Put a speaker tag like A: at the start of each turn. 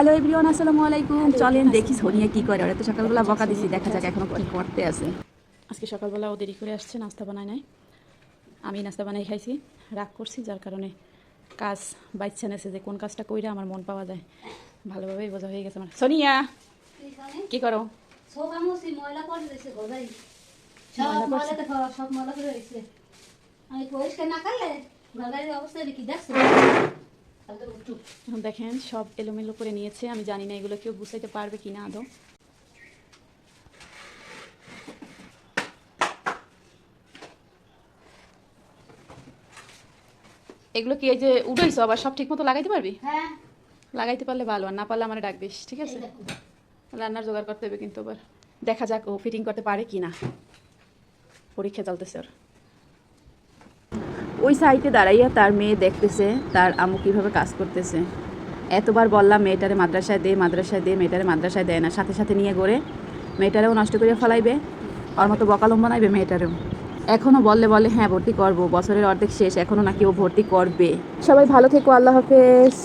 A: Hello everyone, আসসালামু আলাইকুম। চলেন দেখি সোনিয়া কি করে। ওরা তো সকালবেলা বকা দিছি, দেখা যাক এখনো কি করতে আছে।
B: আজকে সকালবেলা ও দেরি করে আসছে, নাস্তা বানায় নাই। আমি নাস্তা বানাই খাইছি, রাগ করছি, যার কারণে কাজ বাইচ্ছা নেছে যে কোন কাজটা কইরা আমার মন পাওয়া যায় ভালোভাবেই বোঝা হয়ে গেছে আমার। সোনিয়া কি করো? দেখেন সব এলোমেলো করে নিয়েছে, আমি জানি না এগুলো কেউ গুছাইতে পারবে কি না আদৌ। এগুলো কি এই যে উড়াইছো আবার সব ঠিক মতো লাগাইতে পারবি?
C: হ্যাঁ,
B: লাগাইতে পারলে ভালো, আর না পারলে আমার ডাকবিস, ঠিক আছে? রান্নার জোগাড় করতে হবে কিন্তু আবার দেখা যাক ও ফিটিং করতে পারে কি না। পরীক্ষা চলতেছে ওর।
A: ওই সাইডে দাঁড়াইয়া তার মেয়ে দেখতেছে তার আম্মু কীভাবে কাজ করতেছে। এতবার বললাম মেয়েটারে মাদ্রাসায় দে, মাদ্রাসায় দে, মেয়েটারে মাদ্রাসায় দেয় না, সাথে সাথে নিয়ে গড়ে মেয়েটারেও নষ্ট করে ফেলাইবে, ওর মতো বকালম বানাইবে মেয়েটারেও। এখনও বললে বলে হ্যাঁ ভর্তি করবো, বছরের অর্ধেক শেষ, এখনও নাকি ও ভর্তি করবে। সবাই ভালো থেকো, আল্লাহ হাফেজ।